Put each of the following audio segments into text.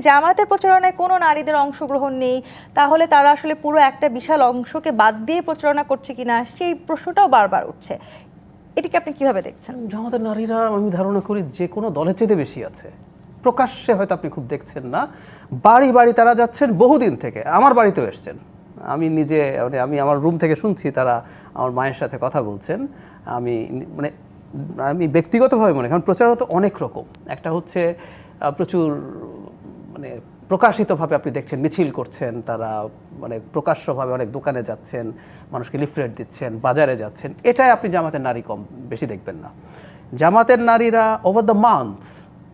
জামায়াতের প্রচারণায় কোনো নারীদের অংশগ্রহণ নেই, তাহলে তারা আসলে পুরো একটা বিশাল অংশকে বাদ দিয়ে প্রচারণা করছে কিনা সেই প্রশ্নটাও বারবার উঠছে। এটিকে আপনি কিভাবে দেখছেন? জামাতের নারীরা আমি ধারণা করি যে কোনো দলের চেয়ে বেশি আছে। প্রকাশ্যে হয়তো আপনি খুব দেখছেন না, বাড়ি বাড়ি তারা যাচ্ছেন বহুদিন থেকে। আমার বাড়িতেও এসছেন, আমি নিজে আমি আমার রুম থেকে শুনছি তারা আমার মায়ের সাথে কথা বলছেন। আমি ব্যক্তিগতভাবে মনে, কারণ প্রচারণা তো অনেক রকম। একটা হচ্ছে প্রচুর প্রকাশিতভাবে আপনি দেখছেন মিছিল করছেন, তারা প্রকাশ্যভাবে অনেক দোকানে যাচ্ছেন, মানুষকে লিফলেট দিচ্ছেন, বাজারে যাচ্ছেন। এটাই আপনি জামাতের নারী কম বেশি দেখবেন না। জামাতের নারীরা ওভার দ্য মান্থস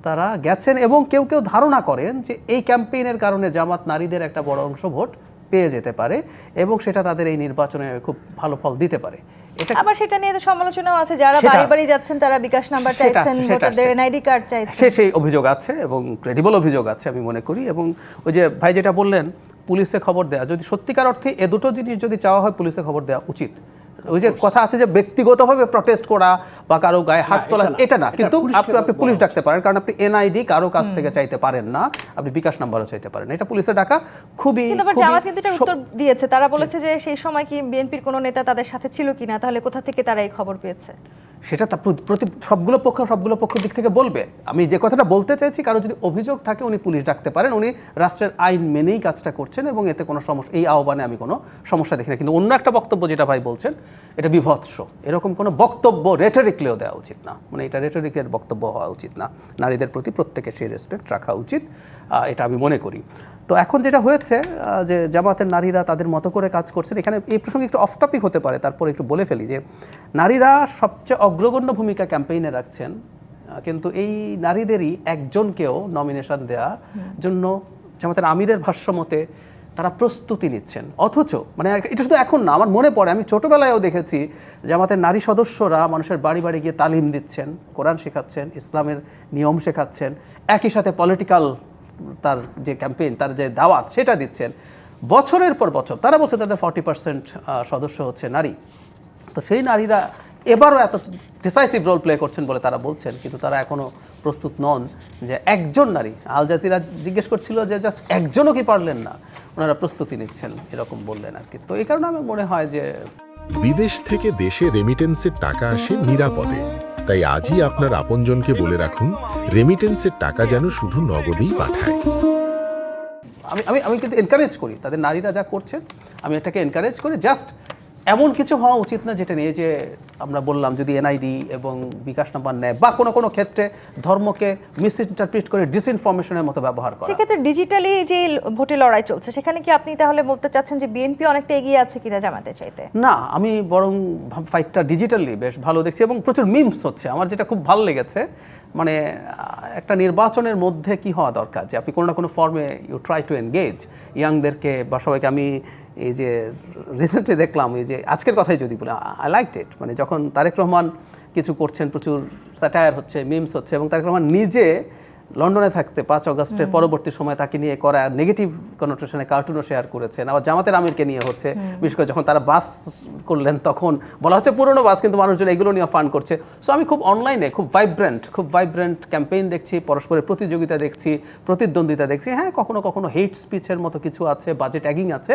তারা গেছেন এবং কেউ কেউ ধারণা করেন যে এই ক্যাম্পেইনের কারণে জামাত নারীদের একটা বড় অংশ ভোট পেয়ে যেতে পারে এবং সেটা তাদের এই নির্বাচনে খুব ভালো ফল দিতে পারে। আবার সেটা নিয়ে তো সমালোচনাও আছে, যারা বাড়ি বাড়ি যাচ্ছেন তারা বিকাশ নাম্বার চাইছেন, ভোটারদের এনআইডি কার্ড চাইছেন। সেই অভিযোগ আছে এবং ক্রেডিবল অভিযোগ আছে আমি মনে করি। এবং ওই যে ভাই যেটা বললেন পুলিশে খবর দেওয়া, যদি সত্যিকার অর্থে এ দুটো জিনিস যদি চাওয়া হয় পুলিশে খবর দেওয়া উচিত। ওই যে কথা আছে যে ব্যক্তিগতভাবে প্রটেস্ট করা বা কারো গায়ে হাত তোলা, এটা না, কিন্তু আপনি পুলিশ ডাকতে পারেন, কারণ আপনি এনআইডি কারো কাছ থেকে চাইতে পারেন না, আপনি বিকাশ নাম্বারও চাইতে পারেন, এটা পুলিশে ডাকা খুবই। জামাত কিন্তু এটা উত্তর দিয়েছে, তারা বলেছে যে সেই সময় কি বিএনপির কোনো নেতা তাদের সাথে ছিল কিনা, তাহলে কোথা থেকে তারা এই খবর পেয়েছে। সেটা সবগুলো পক্ষ দিক থেকে বলবে। আমি যে কথাটা বলতে চাইছি, কারো যদি অভিযোগ থাকে উনি পুলিশ ডাকতে পারেন, উনি রাষ্ট্রের আইন মেনেই কাজটা করছেন এবং এতে কোনো সমস্যা, এই আহ্বানে আমি কোনো সমস্যা দেখি না। কিন্তু অন্য একটা বক্তব্য যেটা ভাই বলছেন এটা বিভৎস, এরকম কোনো বক্তব্য রেটরিকলেও দেওয়া উচিত না, এটা রেটরিকের বক্তব্য হওয়া উচিত না। নারীদের প্রতি প্রত্যেকের সেই রেসপেক্ট রাখা উচিত, এটা আমি মনে করি। তো এখন যেটা হয়েছে যে জামাতের নারীরা তাদের মতো করে কাজ করছেন। এখানে এই প্রসঙ্গে একটু অফ টপিক হতে পারে, তারপরে একটু বলে ফেলি যে নারীরা সবচেয়ে অগ্রগণ্য ভূমিকা ক্যাম্পেইনে রাখছেন, কিন্তু এই নারীদেরই একজনকেও নমিনেশন দেওয়ার জন্য জামাতের আমিরের ভাষ্য মতে তারা প্রস্তুতি নিচ্ছেন। অথচ এটা শুধু এখন না, আমার মনে পড়ে আমি ছোটোবেলায়ও দেখেছি জামাতের নারী সদস্যরা মানুষের বাড়ি বাড়ি গিয়ে তালিম দিচ্ছেন, কোরআন শেখাচ্ছেন, ইসলামের নিয়ম শেখাচ্ছেন, একই সাথে পলিটিক্যাল তার যে ক্যাম্পেইন, তার যে দাওয়াত সেটা দিচ্ছেন বছরের পর বছর। তারা বলছে তাদের 40% সদস্য হচ্ছে নারী। তো সেই নারীরা এবারও এত ডিসাইসিভ রোল প্লে করছেন বলে তারা বলছেন, কিন্তু তারা এখনও প্রস্তুত নন যে একজন নারী। আল জাজিরা জিজ্ঞেস করছিল যে জাস্ট একজনও কি পারলেন না, ওনারা প্রস্তুতি নিচ্ছেন এরকম বললেন আর কি। তো এই কারণে আমার মনে হয় যে বিদেশ থেকে দেশে রেমিটেন্সের টাকা আসে নিরাপদে। তাই আজই আপনার আপনজনকে বলে রাখুন, রেমিটেন্সের টাকা যেন শুধু নগদেই পাঠায়। আমি কিন্তু এনকারেজ করি তাদের, নারীরা যা করছেন আমি এটাকে এনকারেজ করি। জাস্ট এমন কিছু হওয়া উচিত না যেটা নিয়ে যে আমরা বললাম যদি এনআইডি এবং বিকাশ নাম্বার নেয় বা কোনো ক্ষেত্রে ধর্মকে মিসইন্টারপ্রিট করে ডিসইনফরমেশনের মতো ব্যবহার করা। সেক্ষেত্রে ডিজিটালি যে ভোটে লড়াই চলছে সেখানে কি আপনি তাহলে বলতে চাচ্ছেন যে বিএনপি অনেকটা এগিয়ে আছে কিনা জামাতের চাইতে? না, আমি বরং ফাইটটা ডিজিটালি বেশ ভালো দেখছি এবং প্রচুর মিমস হচ্ছে। আমার যেটা খুব ভালো লেগেছে, একটা নির্বাচনের মধ্যে কি হওয়া দরকার যে আপনি কোনো না কোনো ফর্মে ইউ ট্রাই টু এনগেজ ইয়াংদেরকে বা সবাইকে। আমি এই যে রিসেন্টলি দেখলাম, এই যে আজকের কথাই যদি বলি, আই লাইকড ইট, যখন তারেক রহমান কিছু করছেন, প্রচুর স্যাটায়ার হচ্ছে, মিমস হচ্ছে, এবং তারেক রহমান নিজে লন্ডনে থাকতে 5 আগস্টের পরবর্তী সময় তাকে নিয়ে করা নেগেটিভ কনোটেশনে কার্টুনও শেয়ার করেছেন। আবার জামাতের আমিরকে নিয়ে হচ্ছে, বিশেষ করে যখন তারা বাস করলেন তখন বলা হচ্ছে পুরনো বাস, কিন্তু মানুষজন এগুলো নিয়ে ফান করছে। সো আমি খুব অনলাইনে খুব ভাইব্রেন্ট ক্যাম্পেইন দেখছি, পরস্পরের প্রতিযোগিতা দেখছি, প্রতিদ্বন্দ্বিতা দেখছি। হ্যাঁ, কখনো হেট স্পিচের মতো কিছু আছে, বাজে ট্যাগিং আছে,